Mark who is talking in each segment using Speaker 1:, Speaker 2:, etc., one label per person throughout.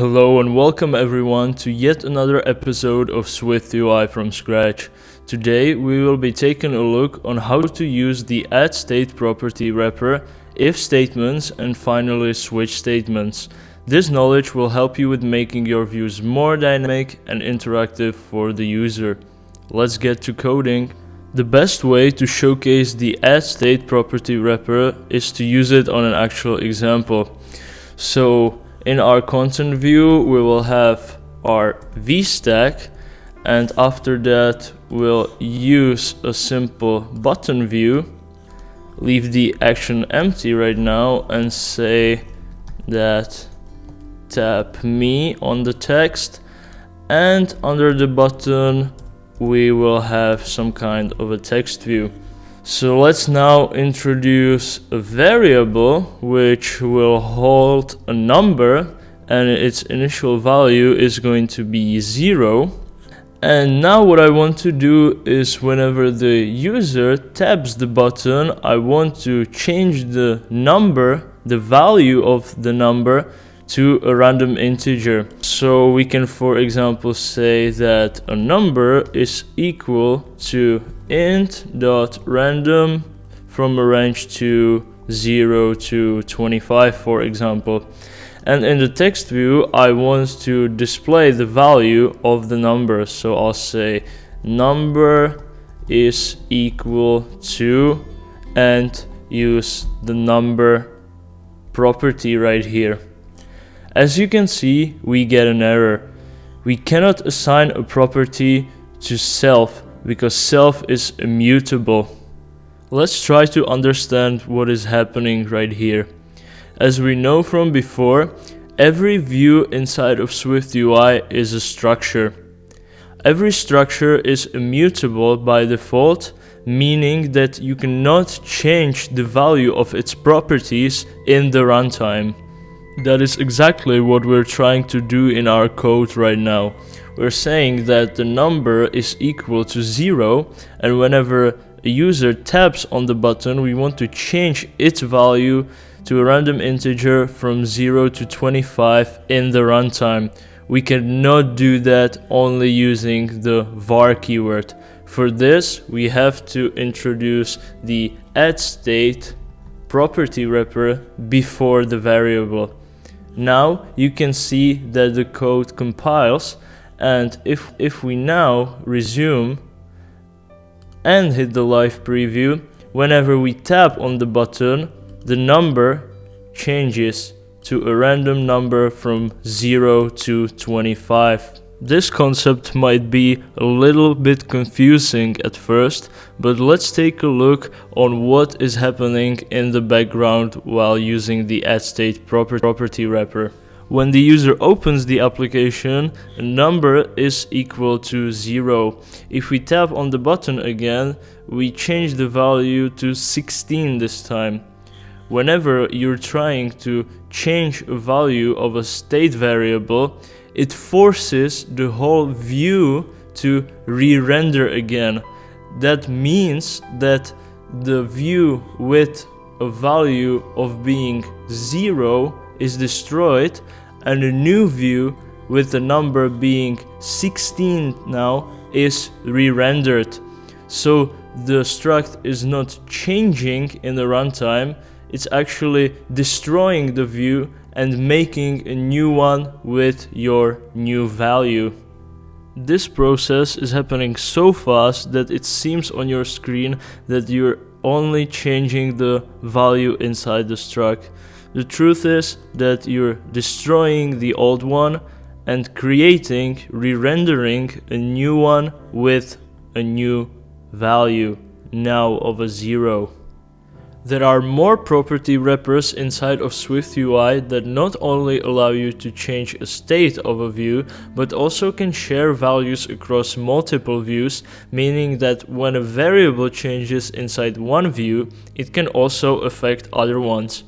Speaker 1: Hello and welcome everyone to yet another episode of SwiftUI from scratch. Today we will be taking a look on how to use the addState property wrapper, if statements, and finally switch statements. This knowledge will help you with making your views more dynamic and interactive for the user. Let's get to coding. The best way to showcase the addState property wrapper is to use it on an actual example. So in our content view, we will have our VStack, and after that we'll use a simple button view, leave the action empty right now and say that tap me on the text, and under the button we will have some kind of a text view. So let's now introduce a variable which will hold a number, and its initial value is going to be 0. And now what I want to do is whenever the user taps the button, I want to change the number, the value of the number, to a random integer. So we can, for example, say that a number is equal to int.random from a range to 0 to 25, for example. And in the text view, I want to display the value of the number. So I'll say number is equal to, and use the number property right here. As you can see, we get an error. We cannot assign a property to self because self is immutable. Let's try to understand what is happening right here. As we know from before, every view inside of SwiftUI is a structure. Every structure is immutable by default, meaning that you cannot change the value of its properties in the runtime. That is exactly what we're trying to do in our code right now. We're saying that the number is equal to 0, and whenever a user taps on the button, we want to change its value to a random integer from 0 to 25 in the runtime. We cannot do that only using the var keyword. For this, we have to introduce the addState property wrapper before the variable. Now you can see that the code compiles, and if we now resume and hit the live preview, whenever we tap on the button, the number changes to a random number from 0 to 25. This concept might be a little bit confusing at first, but let's take a look on what is happening in the background while using the addState property wrapper. When the user opens the application, a number is equal to 0. If we tap on the button again, we change the value to 16 this time. Whenever you're trying to change a value of a state variable, it forces the whole view to re-render again. That means that the view with a value of being 0 is destroyed, and a new view with the number being 16 now is re-rendered. So the struct is not changing in the runtime, it's actually destroying the view and making a new one with your new value. This process is happening so fast that it seems on your screen that you're only changing the value inside the struct. The truth is that you're destroying the old one and creating, re-rendering a new one with a new value, now of a 0. There are more property wrappers inside of SwiftUI that not only allow you to change a state of a view, but also can share values across multiple views, meaning that when a variable changes inside one view, it can also affect other ones.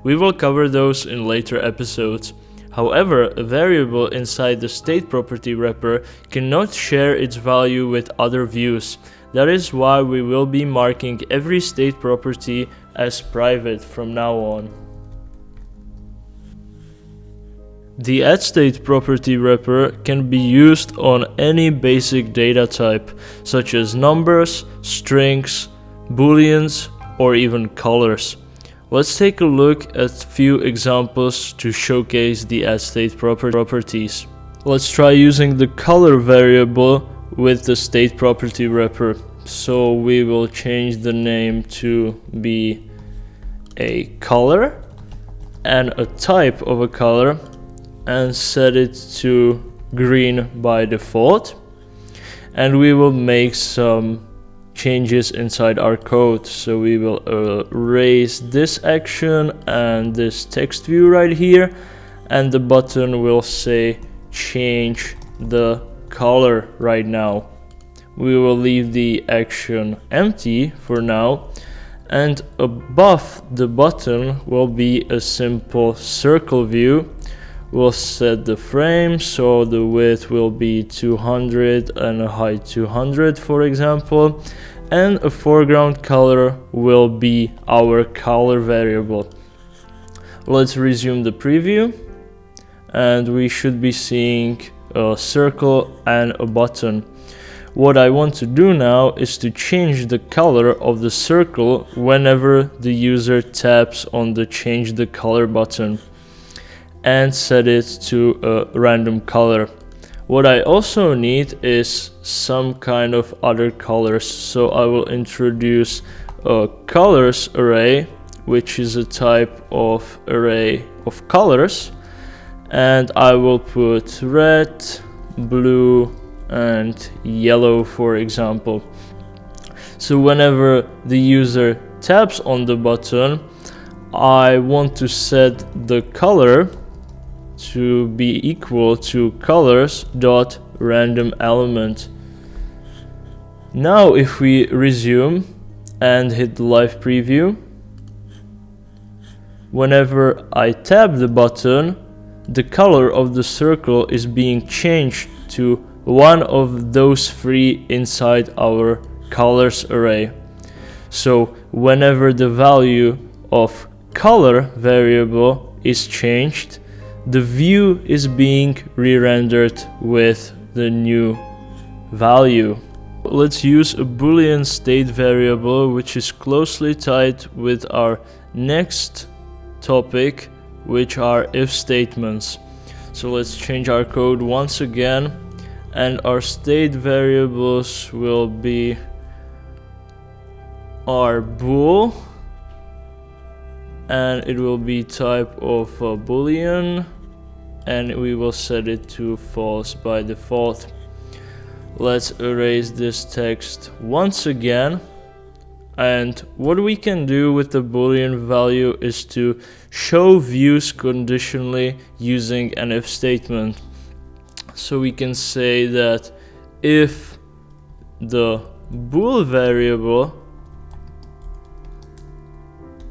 Speaker 1: We will cover those in later episodes. However, a variable inside the state property wrapper cannot share its value with other views. That is why we will be marking every state property as private from now on. The addState property wrapper can be used on any basic data type, such as numbers, strings, booleans, or even colors. Let's take a look at a few examples to showcase the addState properties. Let's try using the color variable with the state property wrapper. So we will change the name to be a color and a type of a color and set it to green by default. And we will make some changes inside our code. So we will erase this action and this text view right here, and the button will say change the color right now. We will leave the action empty for now, and above the button will be a simple circle view. We'll set the frame, so the width will be 200 and a height 200, for example, and a foreground color will be our color variable. Let's resume the preview, and we should be seeing a circle and a button. What I want to do now is to change the color of the circle whenever the user taps on the change the color button, and set it to a random color. What I also need is some kind of other colors, so I will introduce a colors array, which is a type of array of colors, and I will put red, blue, and yellow, for example. So whenever the user taps on the button, I want to set the color to be equal to colors.randomElement. Now if we resume and hit the live preview, whenever I tap the button, the color of the circle is being changed to one of those three inside our colors array. So whenever the value of color variable is changed, the view is being re-rendered with the new value. Let's use a Boolean state variable, which is closely tied with our next topic, which are if statements. So let's change our code once again, and our state variables will be our bool, and it will be type of Boolean, and we will set it to false by default. Let's erase this text once again, and what we can do with the Boolean value is to show views conditionally using an if statement. So we can say that if the bool variable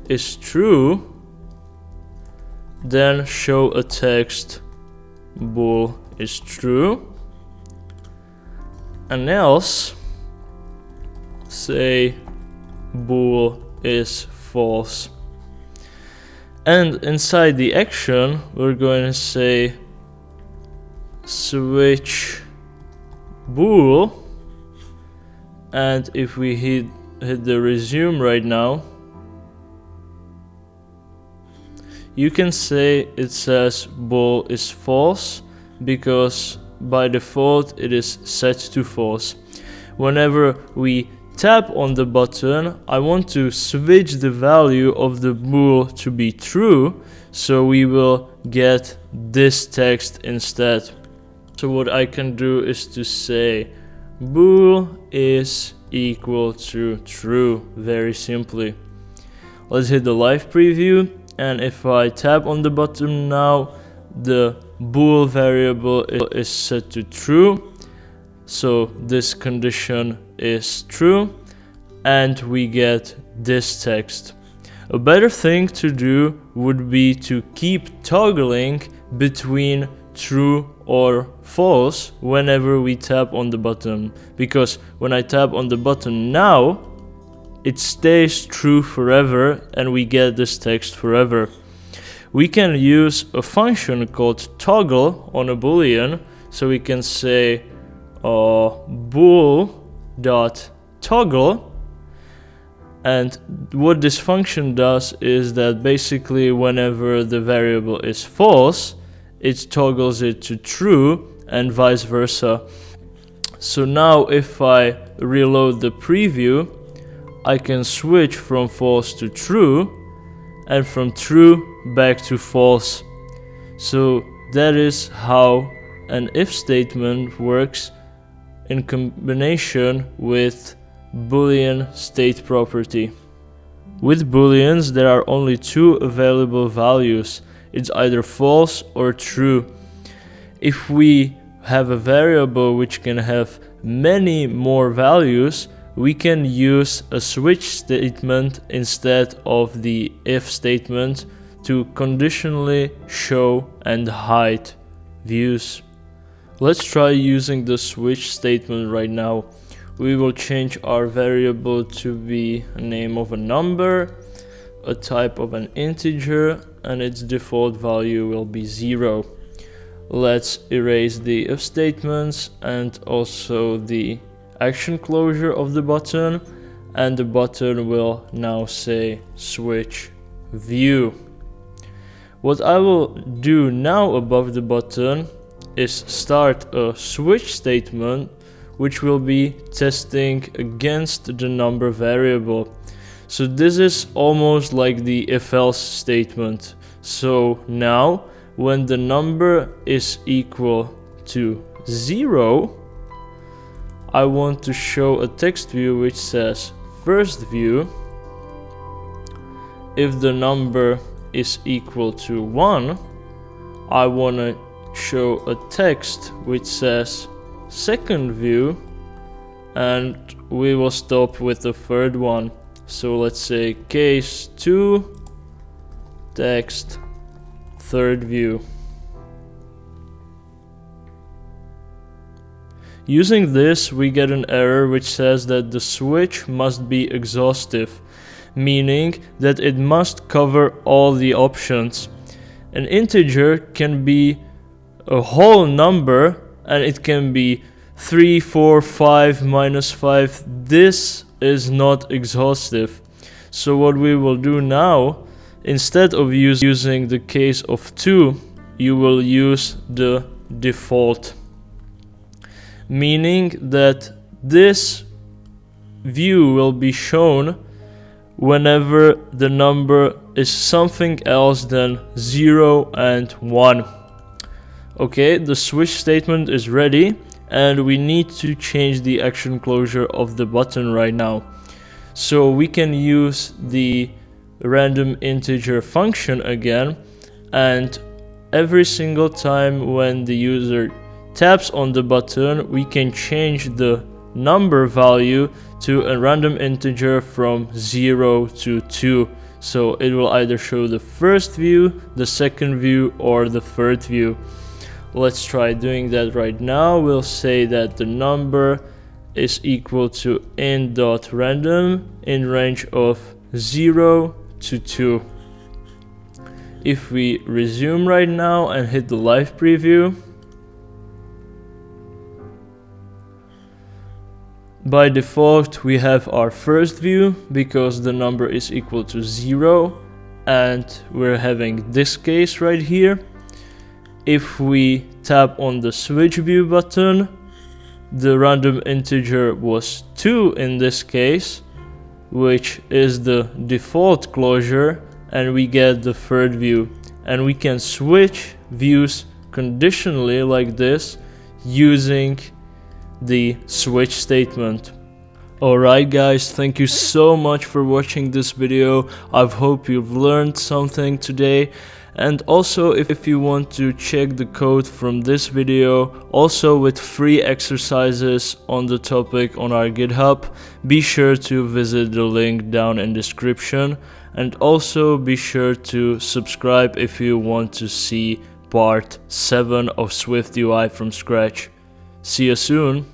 Speaker 1: is true, then show a text bool is true, and else say bool is false. And inside the action we're going to say switch bool, and if we hit the resume right now, you can say it says bool is false because by default it is set to false. Whenever we tap on the button, I want to switch the value of the bool to be true, so we will get this text instead. So what I can do is to say bool is equal to true, very simply. Let's hit the live preview, and if I tap on the button now, the bool variable is set to true, so this condition is true, and we get this text. A better thing to do would be to keep toggling between true or false whenever we tap on the button, because when I tap on the button now, it stays true forever and we get this text forever. we can use a function called toggle on a Boolean. So we can say bool.toggle. And what this function does is that basically whenever the variable is false, it toggles it to true and vice versa. So now if I reload the preview, I can switch from false to true and from true back to false. So that is how an if statement works in combination with Boolean state property. With Booleans, there are only two available values. It's either false or true. If we have a variable which can have many more values, we can use a switch statement instead of the if statement to conditionally show and hide views. Let's try using the switch statement right now. We will change our variable to be a name of a number, a type of an integer, and its default value will be 0. Let's erase the if statements and also the action closure of the button, and the button will now say switch view. What I will do now above the button is start a switch statement which will be testing against the number variable. So this is almost like the if-else statement. So now when the number is equal to 0, I want to show a text view which says first view. If the number is equal to 1, I want to show a text which says second view, and we will stop with the third one. So let's say case 2 text third view. Using this, we get an error which says that the switch must be exhaustive, meaning that it must cover all the options. An integer can be a whole number, and it can be 3, 4, 5, minus 5. This is not exhaustive. So what we will do now, instead of using the case of 2, you will use the default. Meaning that this view will be shown whenever the number is something else than 0 and 1. Okay, the switch statement is ready, and we need to change the action closure of the button right now. So we can use the random integer function again, and every single time when the user taps on the button, we can change the number value to a random integer from 0 to 2. So it will either show the first view, the second view, or the third view. Let's try doing that right now. We'll say that the number is equal to int.random in range of 0 to 2. If we resume right now and hit the live preview, by default we have our first view because the number is equal to 0, and we're having this case right here. If we tap on the switch view button, the random integer was 2 in this case, which is the default closure, and we get the third view. And we can switch views conditionally like this using the switch statement. Alright guys, thank you so much for watching this video. I hope you've learned something today. And also, if you want to check the code from this video, also with free exercises on the topic on our GitHub, be sure to visit the link down in description. And also be sure to subscribe if you want to see part 7 of SwiftUI from scratch. See you soon!